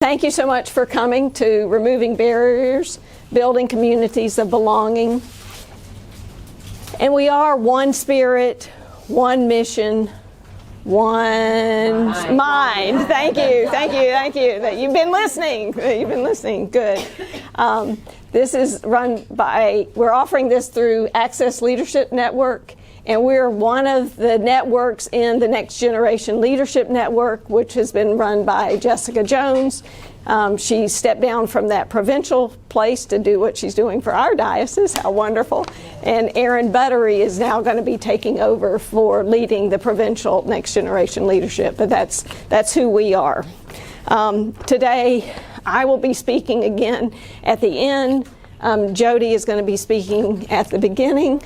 Thank you so much for coming to Removing Barriers, Building Communities of Belonging. And we are one spirit, one mission, one mind. Thank you. That you've been listening. Good. This is run by, we're offering this through Access Leadership Network, and we're one of the networks in the Next Generation Leadership Network, which has been run by Jessica Jones. She stepped down from that provincial place to do what she's doing for our diocese. How wonderful. And Aaron Buttery is now going to be taking over for leading the provincial Next Generation Leadership, but that's who we are. Today, I will be speaking again at the end. Jody is going to be speaking at the beginning,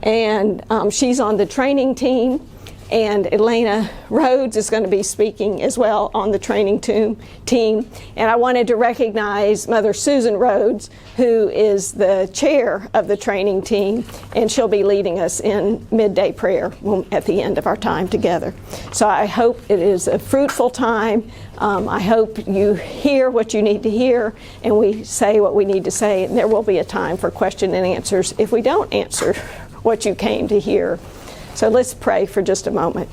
and she's on the training team. And Elena Rhodes is going to be speaking as well on the training team. And I wanted to recognize Mother Susan Rhodes, who is the chair of the training team, and she'll be leading us in midday prayer at the end of our time together. So I hope it is a fruitful time. I hope you hear what you need to hear, and we say what we need to say, and there will be a time for question and answers if we don't answer what you came to hear. So let's pray for just a moment.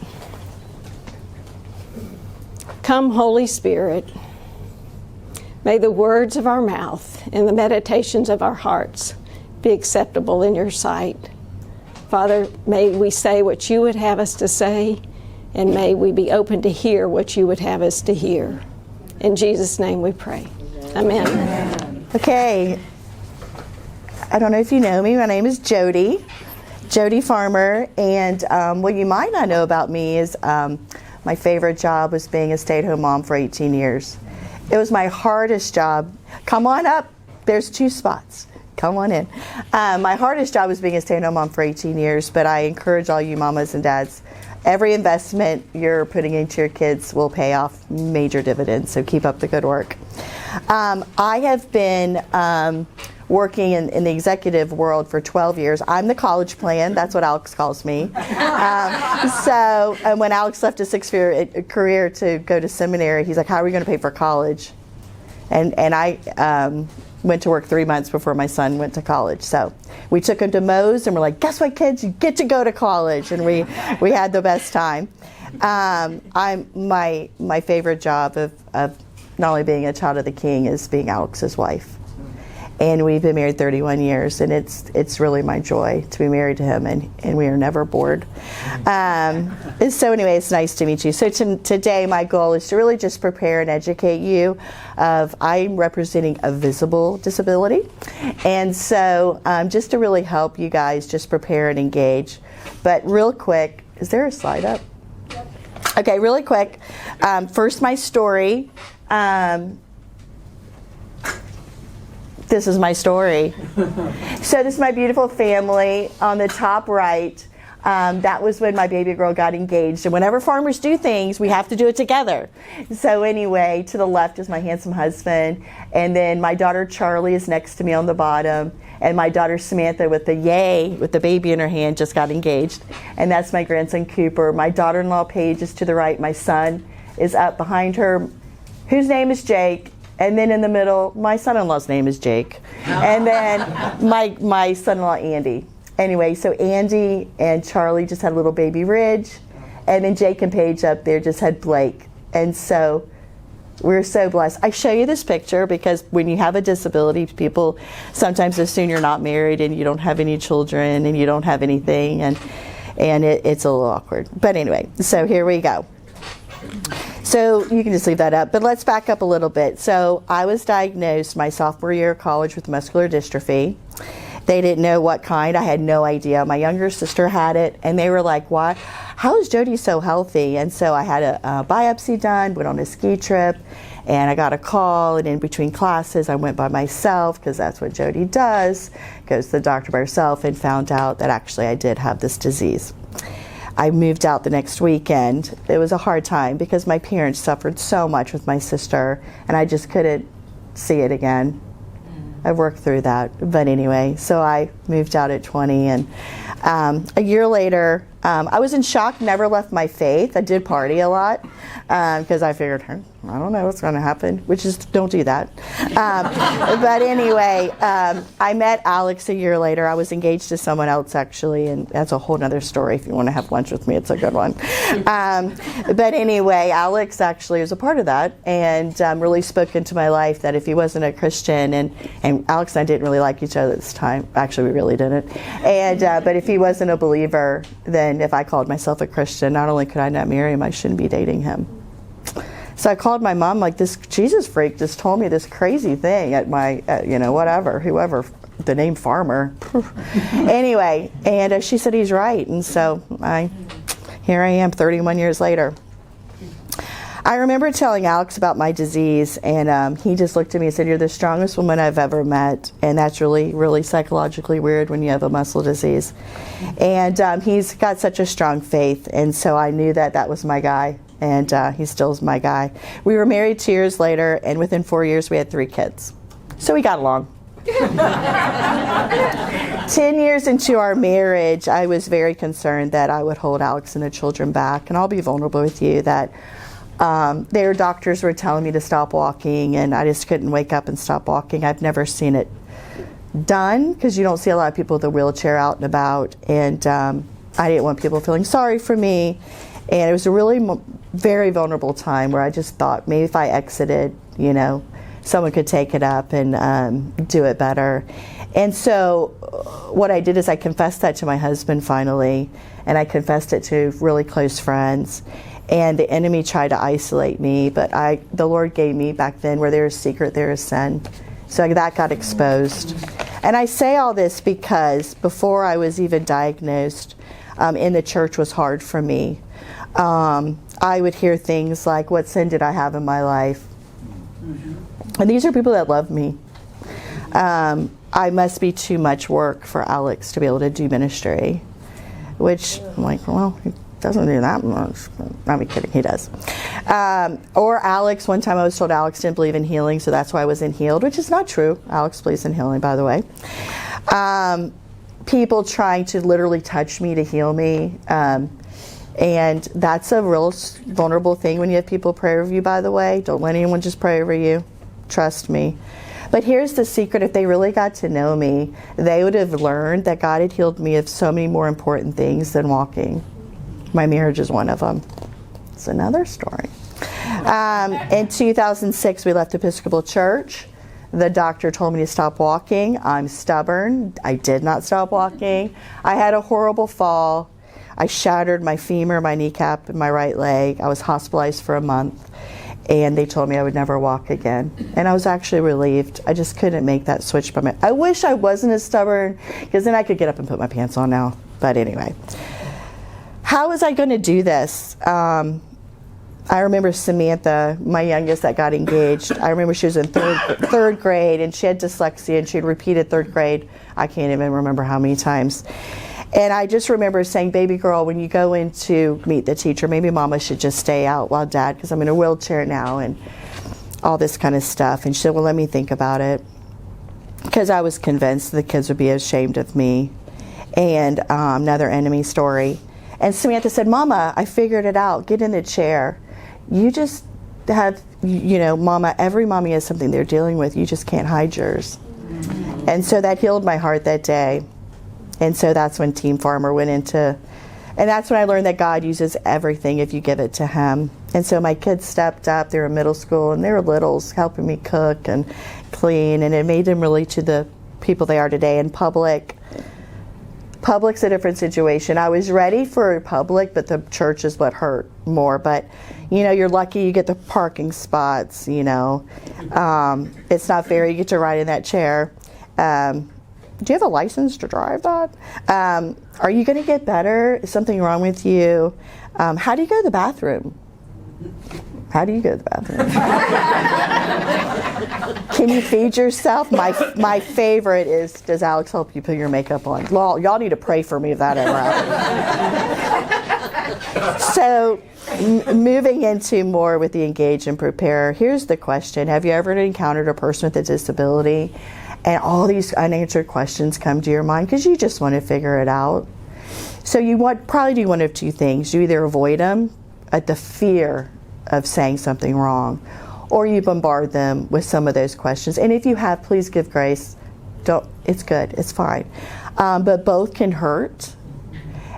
Come, Holy Spirit, may the words of our mouth and the meditations of our hearts be acceptable in your sight. Father, may we say what you would have us to say, and may we be open to hear what you would have us to hear. In Jesus' name we pray. Amen. Amen. Okay. I don't know if you know me. My name is Jody Farmer, and what you might not know about me is my favorite job was being a stay-at-home mom for 18 years. It was my hardest job. Come on up. There's 2 spots. Come on in. My hardest job was being a stay-at-home mom for 18 years, but I encourage all you mamas and dads, every investment you're putting into your kids will pay off major dividends, so keep up the good work. I have been working in the executive world for 12 years. I'm the college plan. That's what Alex calls me. So when Alex left a 6-year career to go to seminary, he's like, how are we going to pay for college? And I went to work 3 months before my son went to college. So we took him to Moe's, and we're like, guess what, kids? You get to go to college. And we had the best time. My favorite job of not only being a child of the King is being Alex's wife. And we've been married 31 years, and it's really my joy to be married to him, and we are never bored. So anyway, it's nice to meet you. So today my goal is to really just prepare and educate you of I'm representing a visible disability. And so just to really help you guys just prepare and engage. But real quick, is there a slide up? Okay, really quick. First, my story. This is my story. So this is my beautiful family. On the top right, that was when my baby girl got engaged. And whenever farmers do things, we have to do it together. So anyway, to the left is my handsome husband. And then my daughter Charlie is next to me on the bottom. And my daughter Samantha with the baby in her hand, just got engaged. And that's my grandson Cooper. My daughter-in-law Paige is to the right. My son is up behind her, whose name is Jake. And then in the middle, my son-in-law's name is Jake. And then my son-in-law, Andy. Anyway, so Andy and Charlie just had a little baby Ridge. And then Jake and Paige up there just had Blake. And so we're so blessed. I show you this picture because when you have a disability, people sometimes assume you're not married and you don't have any children and you don't have anything. And it's a little awkward. But anyway, so here we go. So you can just leave that up, but let's back up a little bit. So I was diagnosed my sophomore year of college with muscular dystrophy. They didn't know what kind. I had no idea. My younger sister had it, and they were like, "Why? How is Jody so healthy?" And so I had a biopsy done, went on a ski trip, and I got a call, and in between classes I went by myself because that's what Jody does, goes to the doctor by herself, and found out that actually I did have this disease. I moved out the next weekend. It was a hard time because my parents suffered so much with my sister, and I just couldn't see it again. I worked through that. But anyway, so I moved out at 20, and a year later, I was in shock, never left my faith. I did party a lot because I figured, I don't know what's going to happen, which is don't do that. But anyway, I met Alex a year later. I was engaged to someone else, actually, and that's a whole other story. If you want to have lunch with me, it's a good one. But anyway, Alex actually was a part of that and really spoke into my life that if he wasn't a Christian, and Alex and I didn't really like each other at this time. Actually, we really didn't. And but if he wasn't a believer, then if I called myself a Christian, not only could I not marry him, I shouldn't be dating him. So I called my mom, like, this Jesus freak just told me this crazy thing at my, whoever, the name Farmer. Anyway, and she said he's right. And so here I am 31 years later. I remember telling Alex about my disease, and he just looked at me and said, "You're the strongest woman I've ever met." And that's really, really psychologically weird when you have a muscle disease. And he's got such a strong faith, and so I knew that was my guy, and he still is my guy. We were married 2 years later, and within 4 years we had 3 kids. So we got along. 10 years into our marriage, I was very concerned that I would hold Alex and the children back, and I'll be vulnerable with you that their doctors were telling me to stop walking, and I just couldn't wake up and stop walking. I've never seen it done because you don't see a lot of people with a wheelchair out and about, and I didn't want people feeling sorry for me. And it was a really very vulnerable time where I just thought maybe if I exited, someone could take it up and do it better. And so what I did is I confessed that to my husband finally, and I confessed it to really close friends. And the enemy tried to isolate me, but the Lord gave me back then, where there is secret, there is sin. So that got exposed. And I say all this because before I was even diagnosed, in the church was hard for me. I would hear things like, "What sin did I have in my life?" And these are people that love me. I must be too much work for Alex to be able to do ministry, which I'm like, well, he doesn't do that much. I'm kidding, he does. Or Alex, one time I was told Alex didn't believe in healing, so that's why I wasn't healed, which is not true. Alex believes in healing, by the way. People trying to literally touch me to heal me. And that's a real vulnerable thing when you have people pray over you, by the way. Don't let anyone just pray over you. Trust me. But here's the secret. If they really got to know me, they would have learned that God had healed me of so many more important things than walking. My marriage is one of them. It's another story. In 2006, we left Episcopal Church. The doctor told me to stop walking. I'm stubborn. I did not stop walking. I had a horrible fall. I shattered my femur, my kneecap, and my right leg. I was hospitalized for a month, and they told me I would never walk again. And I was actually relieved. I just couldn't make that switch. I wish I wasn't as stubborn, because then I could get up and put my pants on now. But anyway, how was I going to do this? I remember Samantha, my youngest that got engaged. I remember she was in third grade, and she had dyslexia, and she had repeated third grade. I can't even remember how many times. And I just remember saying, "Baby girl, when you go in to meet the teacher, maybe Mama should just stay out while Dad, because I'm in a wheelchair now," and all this kind of stuff. And she said, "Well, let me think about it," because I was convinced the kids would be ashamed of me. And another enemy story. And Samantha said, "Mama, I figured it out. Get in the chair. You just have, Mama, every mommy has something they're dealing with. You just can't hide yours." And so that healed my heart that day. And so that's when Team Farmer went into, and that's when I learned that God uses everything if you give it to Him. And so my kids stepped up. They were in middle school, and they were littles, helping me cook and clean, and it made them really to the people they are today. In public's a different situation. I was ready for public, but the church is what hurt more. But, you're lucky you get the parking spots, It's not fair. You get to ride in that chair. Do you have a license to drive that? Are you going to get better? Is something wrong with you? How do you go to the bathroom? How do you go to the bathroom? Can you feed yourself? My favorite is, does Alex help you put your makeup on? Well, y'all need to pray for me if that ever happens. So, moving into more with the engage and prepare, here's the question. Have you ever encountered a person with a disability and all these unanswered questions come to your mind because you just want to figure it out? So you probably do one of two things. You either avoid them at the fear of saying something wrong, or you bombard them with some of those questions. And if you have, please give grace. It's good, it's fine. But both can hurt.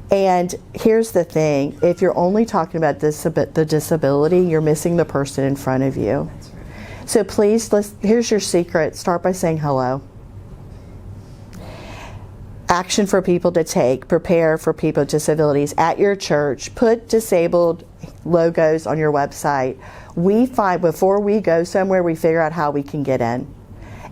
And here's the thing, if you're only talking about the disability, you're missing the person in front of you. So please, here's your secret. Start by saying hello. Action for people to take. Prepare for people with disabilities. At your church, put disabled logos on your website. We find before we go somewhere, we figure out how we can get in.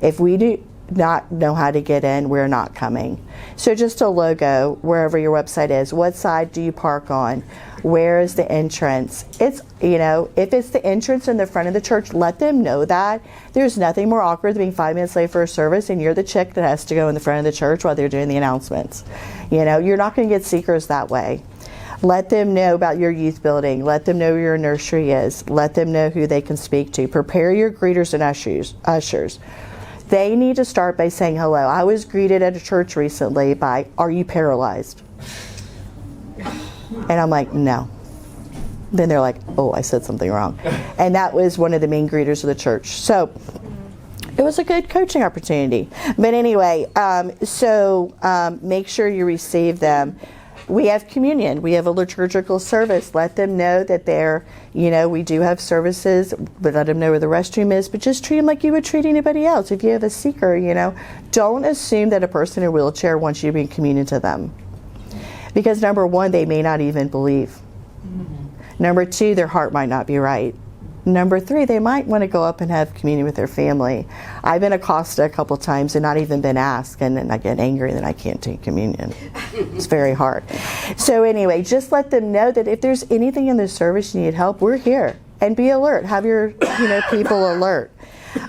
If we do not know how to get in, we're not coming. So just a logo wherever your website is. What side do you park on? Where is the entrance? It's, if it's the entrance in the front of the church, let them know that. There's nothing more awkward than being 5 minutes late for a service and you're the chick that has to go in the front of the church while they're doing the announcements. You're not going to get seekers that way. Let them know about your youth building. Let them know where your nursery is. Let them know who they can speak to. Prepare your greeters and ushers. They need to start by saying hello. I was greeted at a church recently by, "Are you paralyzed?" And I'm like, "No." Then they're like, "Oh, I said something wrong." And that was one of the main greeters of the church. So it was a good coaching opportunity. But anyway, make sure you receive them. We have communion. We have a liturgical service. Let them know that we do have services, but let them know where the restroom is, but just treat them like you would treat anybody else. If you have a seeker, don't assume that a person in a wheelchair wants you to bring communion to them. Because number one, they may not even believe. Number two, their heart might not be right. Number three, they might want to go up and have communion with their family. I've been accosted a couple times and not even been asked, and then I get angry and then I can't take communion. It's very hard. So anyway, just let them know that if there's anything in the service you need help, we're here. And be alert. Have your people alert.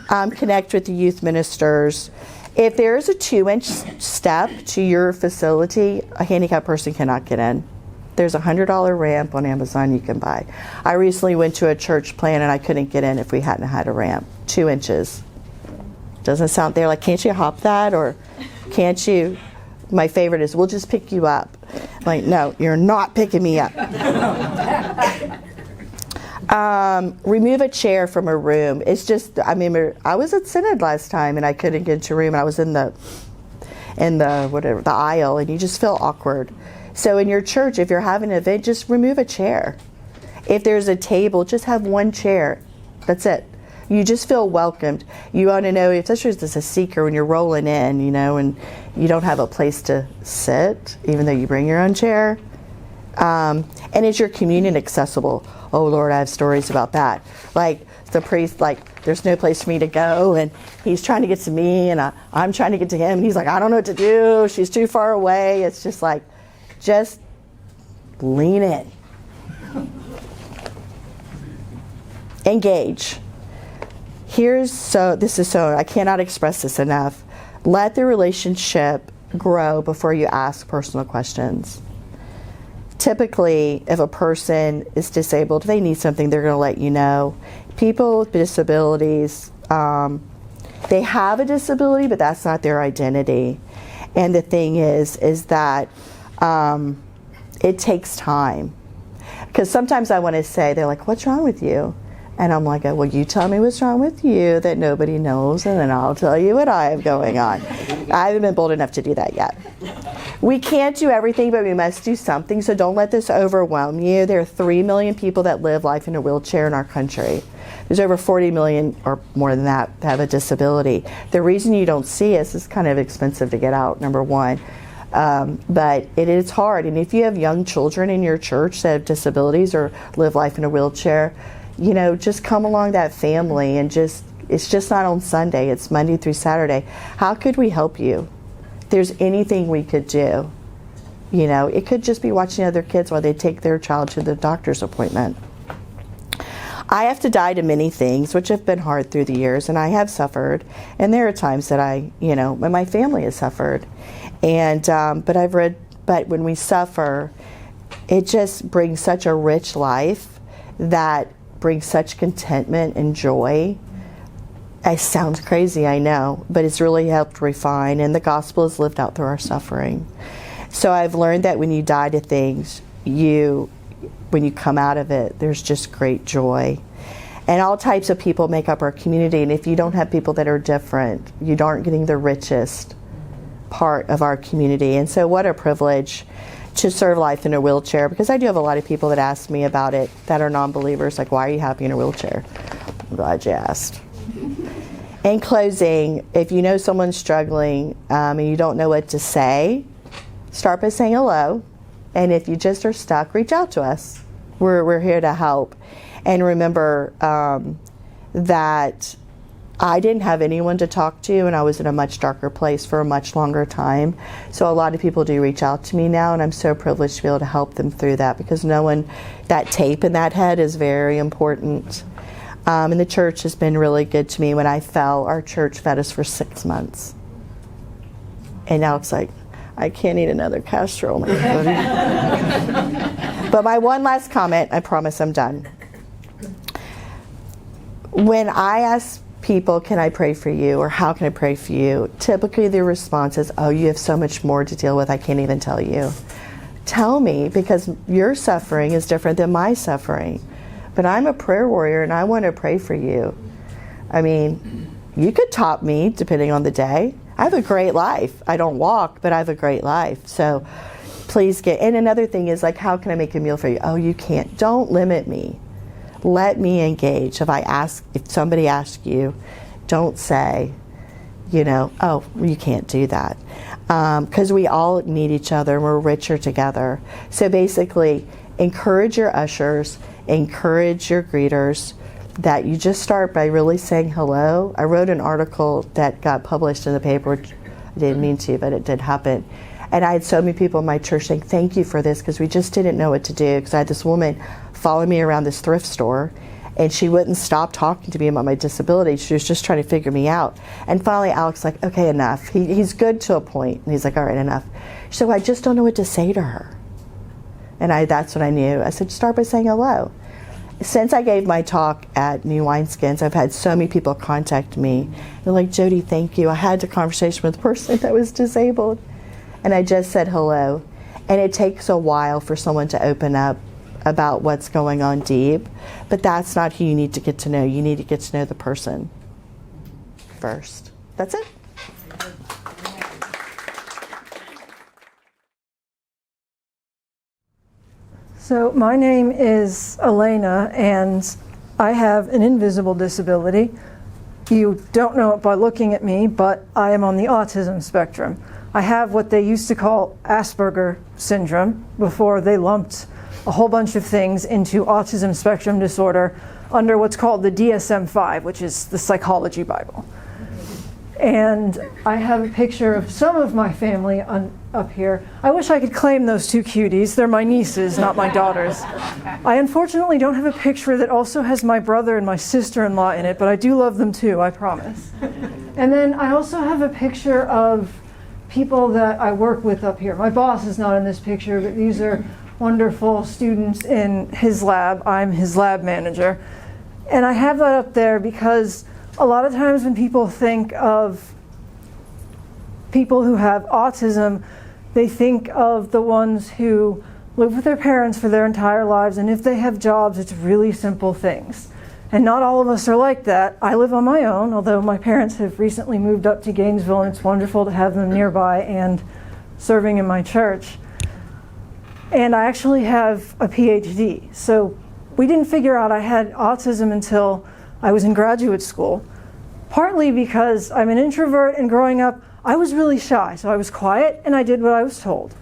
Connect with the youth ministers. If there is a 2-inch step to your facility, a handicapped person cannot get in. There's a $100 ramp on Amazon you can buy. I recently went to a church plan and I couldn't get in if we hadn't had a ramp. 2 inches. Doesn't sound, they're like, "Can't you hop that?" Or "Can't you?" My favorite is, "We'll just pick you up." I'm like, "No, you're not picking me up." Remove a chair from a room. It's just, I was at Synod last time and I couldn't get into a room. I was in the aisle, and you just feel awkward. So in your church, if you're having an event, just remove a chair. If there's a table, just have one chair. That's it. You just feel welcomed. You want to know, especially as a seeker, when you're rolling in, and you don't have a place to sit, even though you bring your own chair. And is your communion accessible? Oh Lord, I have stories about that. Like the priest, there's no place for me to go, and he's trying to get to me, and I'm trying to get to him, and he's like, "I don't know what to do. She's too far away." It's just like, just lean in. Engage. I cannot express this enough. Let the relationship grow before you ask personal questions. Typically, if a person is disabled, if they need something, they're going to let you know. People with disabilities, they have a disability, but that's not their identity. And the thing is that it takes time. Because sometimes I want to say, they're like, "What's wrong with you?" And I'm like, "Well, you tell me what's wrong with you that nobody knows, and then I'll tell you what I have going on." I haven't been bold enough to do that yet. We can't do everything, but we must do something, so don't let this overwhelm you. There are 3 million people that live life in a wheelchair in our country. There's over 40 million, or more than that have a disability. The reason you don't see us is kind of expensive to get out, number one. But it is hard. And if you have young children in your church that have disabilities or live life in a wheelchair, just come along that family and it's just not on Sunday. It's Monday through Saturday. How could we help you? If there's anything we could do. It could just be watching other kids while they take their child to the doctor's appointment. I have to die to many things, which have been hard through the years, and I have suffered. And there are times that my family has suffered. And but when we suffer, it just brings such a rich life that brings such contentment and joy. It sounds crazy, I know, but it's really helped refine, and the gospel is lived out through our suffering. So I've learned that when you die to things, you when you come out of it, there's just great joy. And all types of people make up our community, and if you don't have people that are different, you aren't getting the richest part of our community. And so what a privilege to serve life in a wheelchair, because I do have a lot of people that ask me about it that are non-believers, like, why are you happy in a wheelchair? I'm glad you asked. In closing, if you know someone's struggling and you don't know what to say, start by saying hello. And if you just are stuck, reach out to us. We're here to help. And remember that I didn't have anyone to talk to, and I was in a much darker place for a much longer time. So a lot of people do reach out to me now, and I'm so privileged to be able to help them through that, because knowing that tape in that head is very important. And the church has been really good to me. When I fell, our church fed us for 6 months. And now it's like, I can't eat another casserole. But my one last comment, I promise I'm done. When I ask people, can I pray for you, or how can I pray for you, typically their response is, oh, you have so much more to deal with, I can't even tell you. Tell me, because your suffering is different than my suffering. But I'm a prayer warrior, and I want to pray for you. I mean, you could top me depending on the day. I have a great life. I don't walk, but I have a great life. So please and another thing is, like, how can I make a meal for you? Oh, you can't. Don't limit me. Let me engage. If somebody asks you, don't say, oh, you can't do that. Because we all need each other, and we're richer together. So basically, encourage your ushers, encourage your greeters, that you just start by really saying hello. I wrote an article that got published in the paper, which I didn't mean to, but it did happen. And I had so many people in my church saying, thank you for this, because we just didn't know what to do. Because I had this woman follow me around this thrift store, and she wouldn't stop talking to me about my disability. She was just trying to figure me out. And finally, Alex was like, okay, enough. He's good to a point. And he's like, all right, enough. She said, well, I just don't know what to say to her. And that's what I knew. I said, start by saying hello. Since I gave my talk at New Wineskins, I've had so many people contact me. They're like, Jody, thank you. I had a conversation with a person that was disabled, and I just said hello. And it takes a while for someone to open up about what's going on deep, but that's not who you need to get to know. You need to get to know the person first. That's it. So my name is Elena, and I have an invisible disability. You don't know it by looking at me, but I am on the autism spectrum. I have what they used to call Asperger syndrome before they lumped a whole bunch of things into autism spectrum disorder under what's called the DSM-5, which is the psychology Bible. And I have a picture of some of my family up here. I wish I could claim those two cuties. They're my nieces, not my daughters. I unfortunately don't have a picture that also has my brother and my sister-in-law in it, but I do love them too, I promise. And then I also have a picture of people that I work with up here. My boss is not in this picture, but these are wonderful students in his lab. I'm his lab manager. And I have that up there because a lot of times when people think of people who have autism, they think of the ones who live with their parents for their entire lives, and if they have jobs, it's really simple things. And not all of us are like that. I live on my own, although my parents have recently moved up to Gainesville, and it's wonderful to have them nearby and serving in my church. And I actually have a PhD. So we didn't figure out I had autism until I was in graduate school, partly because I'm an introvert, and growing up, I was really shy. So I was quiet, and I did what I was told.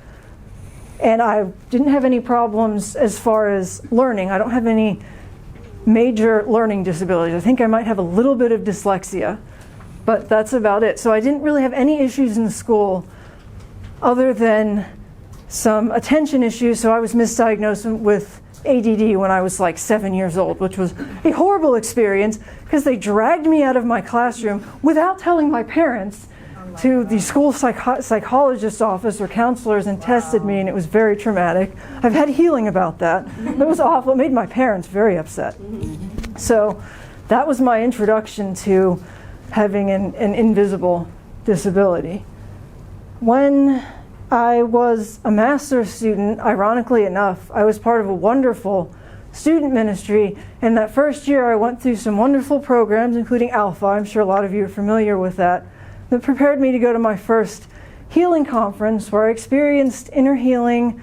And I didn't have any problems as far as learning. I don't have any major learning disabilities. I think I might have a little bit of dyslexia, but that's about it. So I didn't really have any issues in school other than some attention issues. So I was misdiagnosed with ADD when I was like 7 years old, which was a horrible experience because they dragged me out of my classroom without telling my parents to the school psychologist's office or counselors and tested me, and it was very traumatic. I've had healing about that. It was awful. It made my parents very upset. So that was my introduction to having an invisible disability. When I was a master's student, ironically enough. I was part of a wonderful student ministry, and that first year I went through some wonderful programs, including Alpha. I'm sure a lot of you are familiar with that prepared me to go to my first healing conference where I experienced inner healing,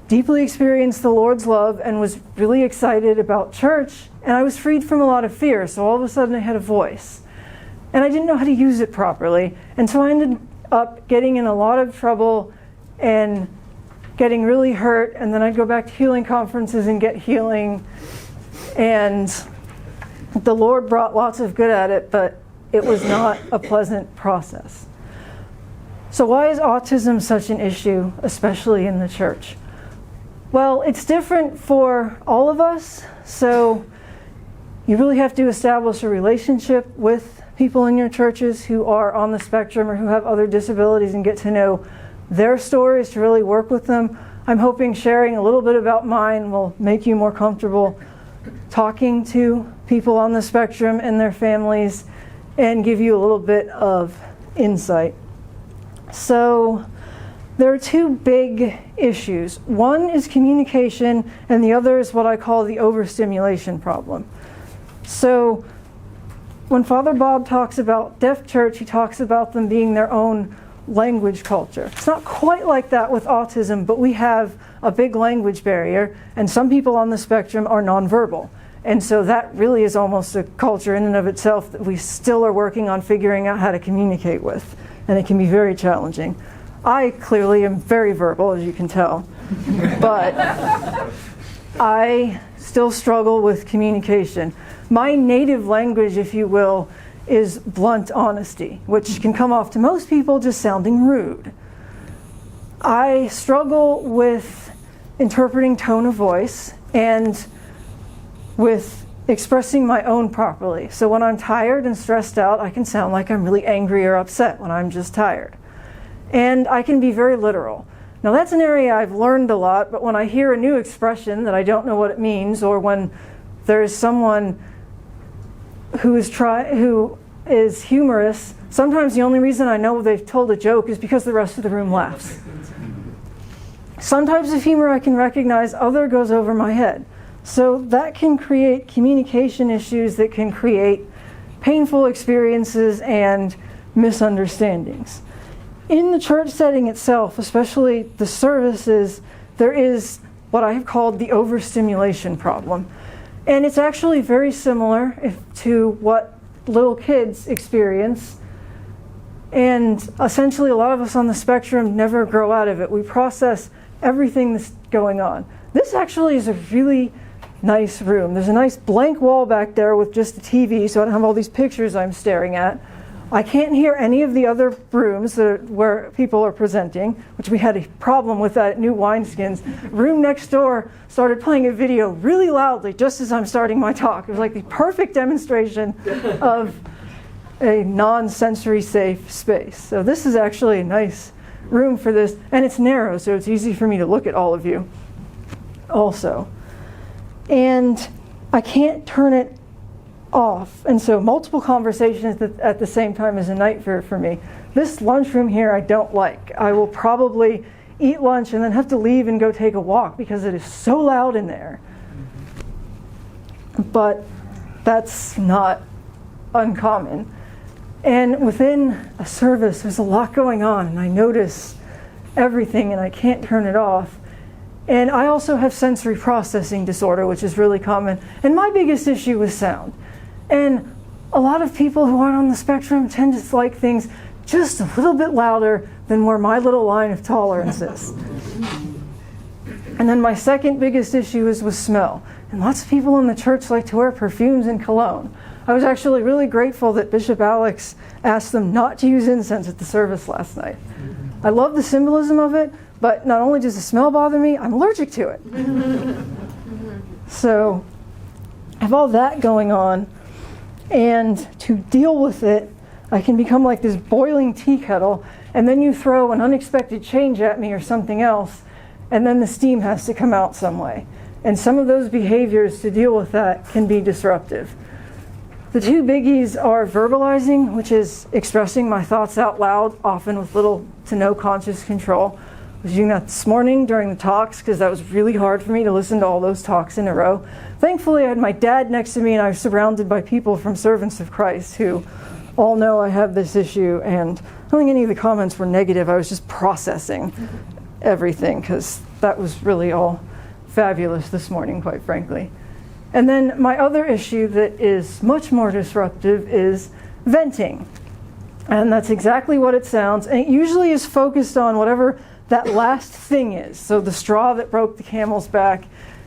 deeply experienced the Lord's love, and was really excited about church, and I was freed from a lot of fear, so all of a sudden I had a voice. And I didn't know how to use it properly, and so I ended up getting in a lot of trouble and getting really hurt, and then I'd go back to healing conferences and get healing, and the Lord brought lots of good at it, but it was not a pleasant process. So why is autism such an issue, especially in the church? Well, it's different for all of us, so you really have to establish a relationship with people in your churches who are on the spectrum or who have other disabilities and get to know their stories to really work with them. I'm hoping sharing a little bit about mine will make you more comfortable talking to people on the spectrum and their families and give you a little bit of insight. So there are two big issues. One is communication, and the other is what I call the overstimulation problem. So when Father Bob talks about deaf church, he talks about them being their own language culture. It's not quite like that with autism, but we have a big language barrier, and some people on the spectrum are nonverbal. And so that really is almost a culture in and of itself that we still are working on figuring out how to communicate with. And it can be very challenging. I clearly am very verbal, as you can tell. But I still struggle with communication. My native language, if you will, is blunt honesty, which can come off to most people just sounding rude. I struggle with interpreting tone of voice and with expressing my own properly. So when I'm tired and stressed out, I can sound like I'm really angry or upset when I'm just tired. And I can be very literal. Now that's an area I've learned a lot, but when I hear a new expression that I don't know what it means, or when there's someone who is humorous, sometimes the only reason I know they've told a joke is because the rest of the room laughs. Some types of humor I can recognize, other goes over my head. So that can create communication issues that can create painful experiences and misunderstandings. In the church setting itself, especially the services, there is what I have called the overstimulation problem. And it's actually very similar to what little kids experience. And essentially a lot of us on the spectrum never grow out of it. We process everything that's going on. This actually is a really nice room. There's a nice blank wall back there with just a TV, so I don't have all these pictures I'm staring at. I can't hear any of the other rooms where people are presenting, which we had a problem with that at New Wineskins. Room next door started playing a video really loudly just as I'm starting my talk. It was like the perfect demonstration of a non-sensory safe space. So this is actually a nice room for this, and it's narrow, so it's easy for me to look at all of you also. And I can't turn it off, and so multiple conversations at the same time is a nightmare for me. This lunchroom here I don't like. I will probably eat lunch and then have to leave and go take a walk because it is so loud in there. But that's not uncommon. And within a service there's a lot going on, and I notice everything and I can't turn it off. And I also have sensory processing disorder, which is really common. And my biggest issue is sound. And a lot of people who aren't on the spectrum tend to like things just a little bit louder than where my little line of tolerance is. And then my second biggest issue is with smell. And lots of people in the church like to wear perfumes and cologne. I was actually really grateful that Bishop Alex asked them not to use incense at the service last night. I love the symbolism of it, but not only does the smell bother me, I'm allergic to it. So I have all that going on, and to deal with it, I can become like this boiling tea kettle, and then you throw an unexpected change at me or something else, and then the steam has to come out some way. And some of those behaviors to deal with that can be disruptive. The two biggies are verbalizing, which is expressing my thoughts out loud, often with little to no conscious control. I was doing that this morning during the talks because that was really hard for me to listen to all those talks in a row. Thankfully, I had my dad next to me, and I was surrounded by people from Servants of Christ who all know I have this issue, and I don't think any of the comments were negative. I was just processing everything because that was really all fabulous this morning, quite frankly. And then my other issue that is much more disruptive is venting. And that's exactly what it sounds. And it usually is focused on whatever that last thing is. So the straw that broke the camel's back,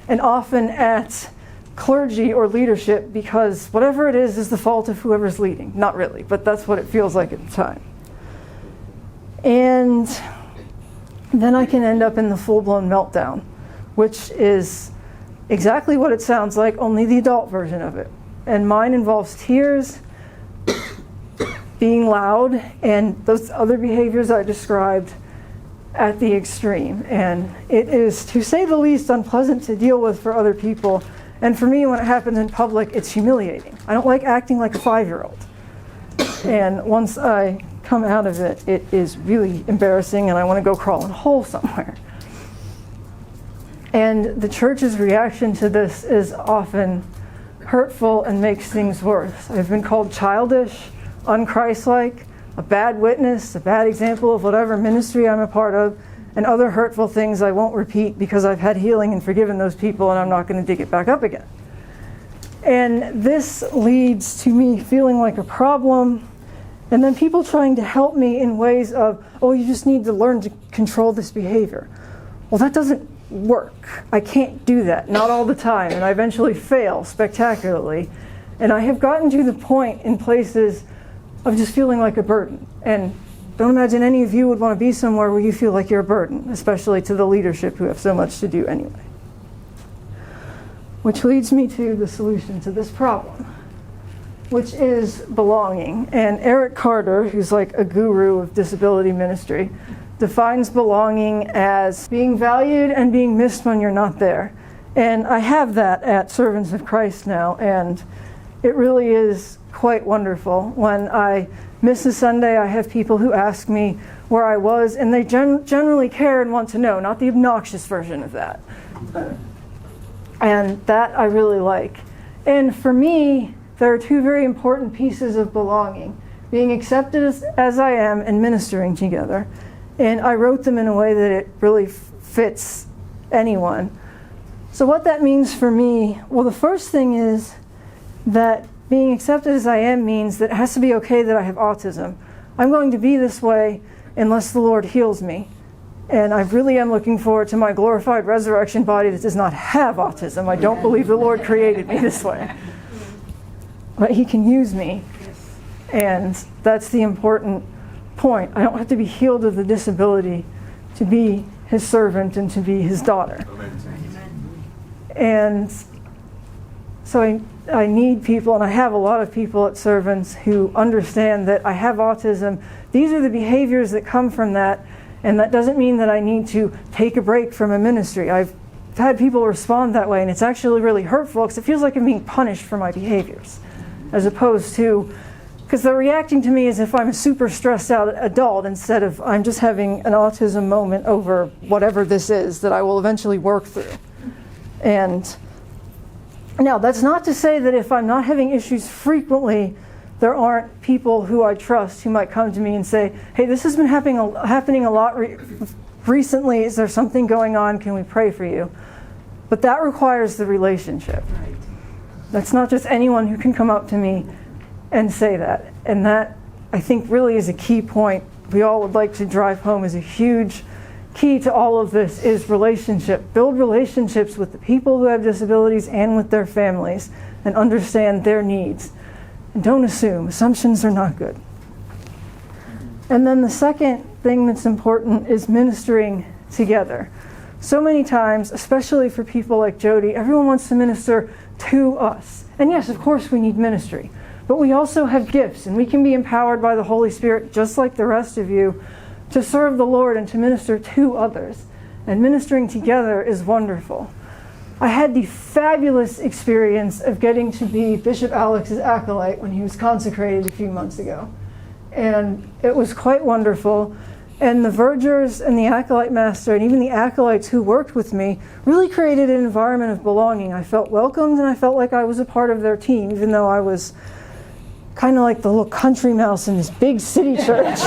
and often at clergy or leadership, because whatever it is the fault of whoever's leading. Not really, but that's what it feels like at the time. And then I can end up in the full-blown meltdown, which is exactly what it sounds like, only the adult version of it. And mine involves tears, being loud, and those other behaviors I described at the extreme. And it is, to say the least, unpleasant to deal with for other people. And for me, when it happens in public, it's humiliating. I don't like acting like a 5-year-old. And once I come out of it, it is really embarrassing, and I want to go crawl in a hole somewhere. And the church's reaction to this is often hurtful and makes things worse. I've been called childish, unchristlike, a bad witness, a bad example of whatever ministry I'm a part of, and other hurtful things I won't repeat because I've had healing and forgiven those people, and I'm not going to dig it back up again. And this leads to me feeling like a problem, and then people trying to help me in ways of, oh, you just need to learn to control this behavior. Well, that doesn't work. I can't do that, not all the time, and I eventually fail spectacularly. And I have gotten to the point in places of just feeling like a burden. And don't imagine any of you would want to be somewhere where you feel like you're a burden, especially to the leadership who have so much to do anyway. Which leads me to the solution to this problem, which is belonging. And Eric Carter, who's like a guru of disability ministry, defines belonging as being valued and being missed when you're not there. And I have that at Servants of Christ now, and it really is quite wonderful. When I miss a Sunday, I have people who ask me where I was, and they generally care and want to know, not the obnoxious version of that. And that I really like. And for me, there are two very important pieces of belonging: being accepted as I am and ministering together. And I wrote them in a way that it really fits anyone. So what that means for me, well, the first thing is that being accepted as I am means that it has to be okay that I have autism. I'm going to be this way unless the Lord heals me. And I really am looking forward to my glorified resurrection body that does not have autism. I don't believe the Lord created me this way. But He can use me. And that's the important point. I don't have to be healed of the disability to be His servant and to be His daughter. And so I need people, and I have a lot of people at Servants who understand that I have autism. These are the behaviors that come from that, and that doesn't mean that I need to take a break from a ministry. I've had people respond that way, and it's actually really hurtful because it feels like I'm being punished for my behaviors, as opposed to, because they're reacting to me as if I'm a super stressed out adult instead of I'm just having an autism moment over whatever this is that I will eventually work through. And now, that's not to say that if I'm not having issues frequently, there aren't people who I trust who might come to me and say, hey, this has been happening a lot recently. Is there something going on? Can we pray for you? But that requires the relationship. Right. That's not just anyone who can come up to me and say that. And that, I think, really is a key point we all would like to drive home as a huge key to all of this is relationship. Build relationships with the people who have disabilities and with their families, and understand their needs. And don't assume. Assumptions are not good. And then the second thing that's important is ministering together. So many times, especially for people like Jody, everyone wants to minister to us. And yes, of course we need ministry. But we also have gifts, and we can be empowered by the Holy Spirit, just like the rest of you, to serve the Lord and to minister to others. And ministering together is wonderful. I had the fabulous experience of getting to be Bishop Alex's acolyte when he was consecrated a few months ago. And it was quite wonderful. And the vergers and the acolyte master and even the acolytes who worked with me really created an environment of belonging. I felt welcomed and I felt like I was a part of their team, even though I was kind of like the little country mouse in this big city church.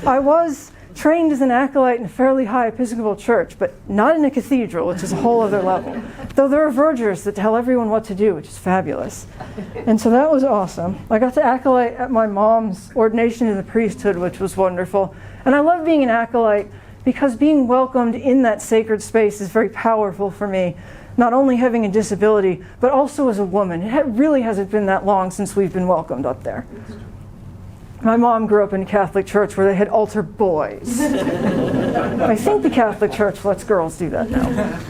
I was trained as an acolyte in a fairly high Episcopal church, but not in a cathedral, which is a whole other level. Though there are vergers that tell everyone what to do, which is fabulous. And so that was awesome. I got to acolyte at my mom's ordination to the priesthood, which was wonderful. And I love being an acolyte because being welcomed in that sacred space is very powerful for me. Not only having a disability, but also as a woman. It really hasn't been that long since we've been welcomed up there. My mom grew up in a Catholic church where they had altar boys. I think the Catholic Church lets girls do that now.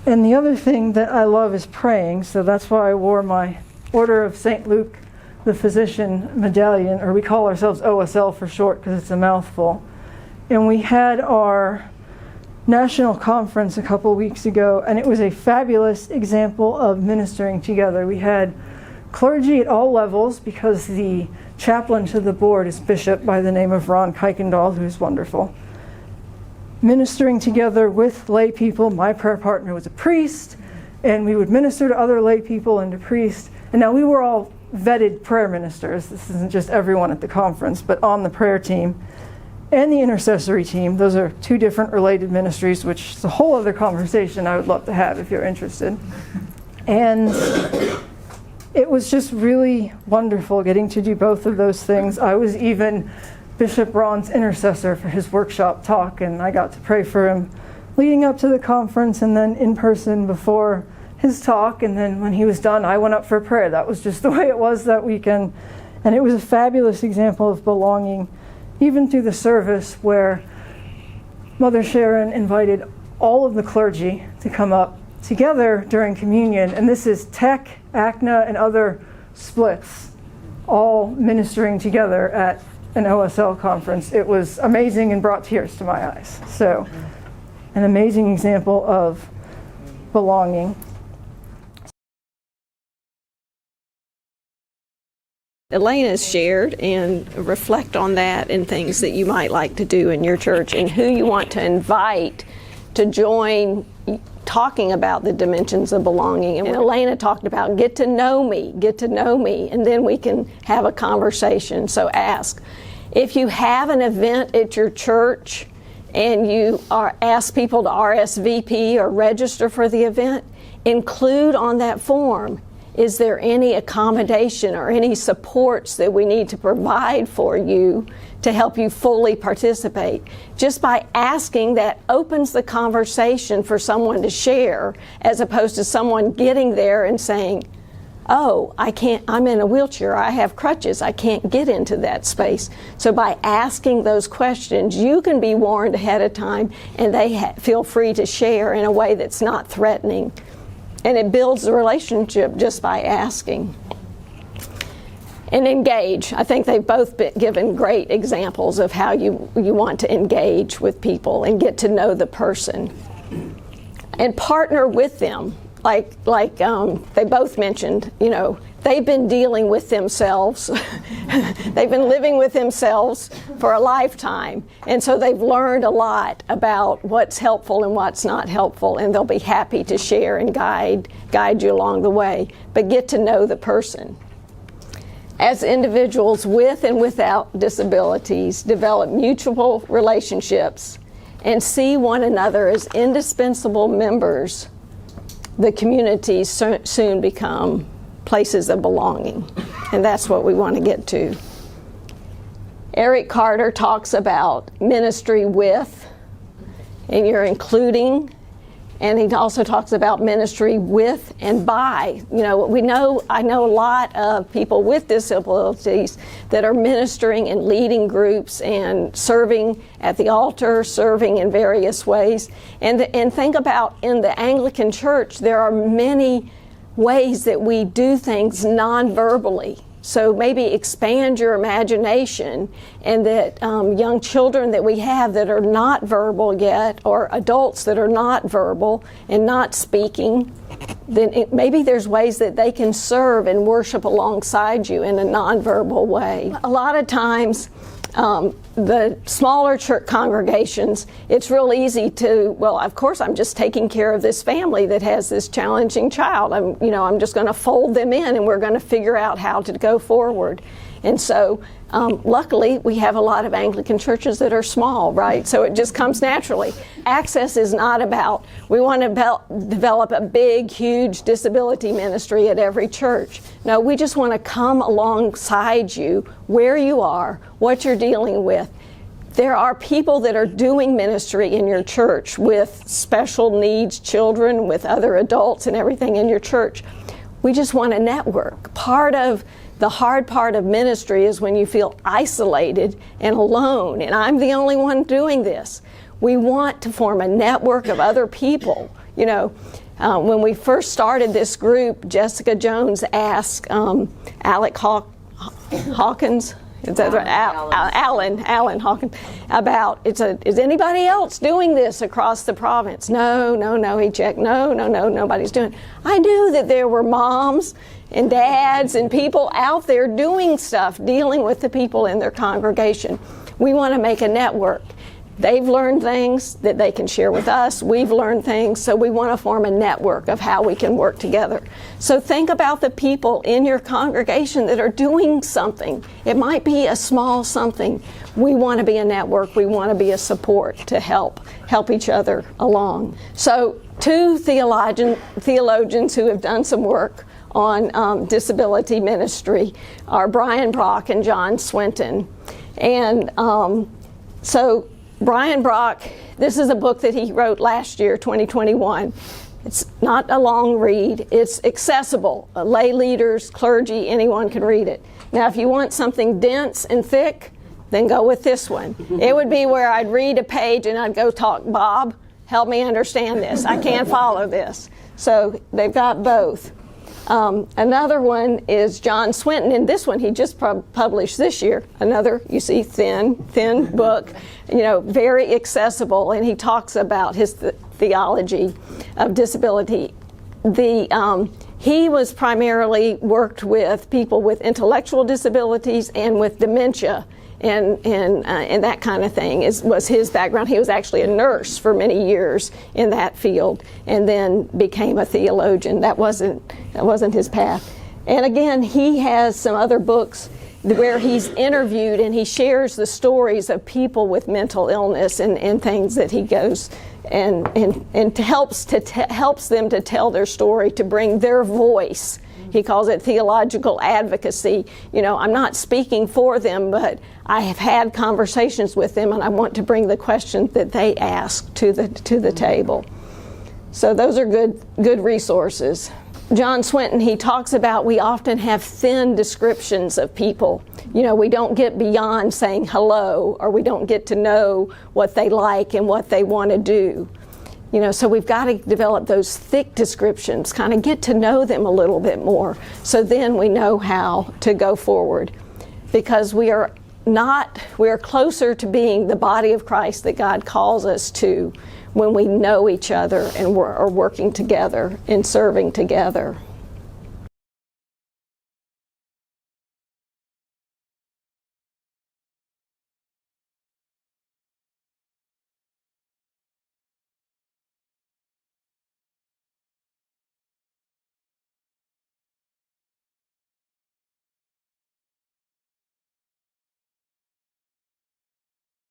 And the other thing that I love is praying, so that's why I wore my Order of St. Luke, the Physician medallion, or we call ourselves OSL for short because it's a mouthful. And we had our national conference a couple weeks ago, and it was a fabulous example of ministering together. We had clergy at all levels because the chaplain to the board is bishop by the name of Ron Kuykendall, who's wonderful. Ministering together with lay people. My prayer partner was a priest, and we would minister to other lay people and to priests. And now we were all vetted prayer ministers. This isn't just everyone at the conference, but on the prayer team and the intercessory team. Those are two different related ministries, which is a whole other conversation I would love to have if you're interested. And it was just really wonderful getting to do both of those things. I was even Bishop Ron's intercessor for his workshop talk, and I got to pray for him leading up to the conference and then in person before his talk. And then when he was done, I went up for prayer. That was just the way it was that weekend. And it was a fabulous example of belonging, even through the service where Mother Sharon invited all of the clergy to come up together during communion. And this is Tech, ACNA, and other splits all ministering together at an OSL conference. It was amazing and brought tears to my eyes. So, an amazing example of belonging. Elena's shared, and reflect on that and things that you might like to do in your church and who you want to invite to join talking about the dimensions of belonging. And Elena talked about get to know me, and then we can have a conversation. So ask. If you have an event at your church and you ask people to RSVP or register for the event, include on that form, is there any accommodation or any supports that we need to provide for you to help you fully participate? Just by asking, that opens the conversation for someone to share, as opposed to someone getting there and saying, oh, I can't, I'm in a wheelchair, I have crutches, I can't get into that space. So by asking those questions, you can be warned ahead of time, and they feel free to share in a way that's not threatening. And it builds the relationship just by asking. And engage. I think they've both been given great examples of how you want to engage with people and get to know the person. And partner with them. Like they both mentioned, they've been dealing with themselves. They've been living with themselves for a lifetime. And so they've learned a lot about what's helpful and what's not helpful, and they'll be happy to share and guide you along the way. But get to know the person. As individuals with and without disabilities, develop mutual relationships and see one another as indispensable members, the communities soon become places of belonging. And that's what we want to get to. Eric Carter talks about ministry with, and you're including, and he also talks about ministry with and by. I know a lot of people with disabilities that are ministering and leading groups and serving at the altar, serving in various ways. And think about, in the Anglican Church, there are many ways that we do things non-verbally. So maybe expand your imagination, and that young children that we have that are not verbal yet, or adults that are not verbal and not speaking, then maybe there's ways that they can serve and worship alongside you in a nonverbal way. A lot of times, the smaller church congregations, it's real easy to, well, of course I'm just taking care of this family that has this challenging child. I'm just going to fold them in, and we're going to figure out how to go forward. And so luckily we have a lot of Anglican churches that are small, right? So it just comes naturally. Access is not about, we want to develop a big, huge disability ministry at every church. No, we just want to come alongside you where you are, what you're dealing with. There are people that are doing ministry in your church with special needs children, with other adults and everything in your church. We just want a network. The hard part of ministry is when you feel isolated and alone, and I'm the only one doing this. We want to form a network of other people. When we first started this group, Jessica Jones asked Alec Hawkins, is that right? Alan Hawkins, about, is anybody else doing this across the province? No, he checked. No, nobody's doing it. I knew that there were moms and dads and people out there doing stuff, dealing with the people in their congregation. We want to make a network. They've learned things that they can share with us. We've learned things, so we want to form a network of how we can work together. So think about the people in your congregation that are doing something. It might be a small something. We want to be a network. We want to be a support to help each other along. So 2 theologians who have done some work on disability ministry are Brian Brock and John Swinton. And so Brian Brock, this is a book that he wrote last year, 2021. It's not a long read. It's accessible. Lay leaders, clergy, anyone can read it. Now, if you want something dense and thick, then go with this one. It would be where I'd read a page and I'd go talk, Bob, help me understand this. I can't follow this. So they've got both. Another one is John Swinton, and this one he just published this year. Another, you see, thin book, very accessible, and he talks about his theology of disability. He was primarily worked with people with intellectual disabilities and with dementia. And that kind of thing was his background. He was actually a nurse for many years in that field, and then became a theologian. That wasn't his path. And again, he has some other books where he's interviewed and he shares the stories of people with mental illness and things that he goes and helps them to tell their story, to bring their voice. He calls it theological advocacy. I'm not speaking for them, but I have had conversations with them, and I want to bring the questions that they ask to the table. So those are good resources. John Swinton, he talks about we often have thin descriptions of people. We don't get beyond saying hello, or we don't get to know what they like and what they want to do. So we've got to develop those thick descriptions, kind of get to know them a little bit more, so then we know how to go forward. Because we are closer to being the body of Christ that God calls us to when we know each other and are working together and serving together.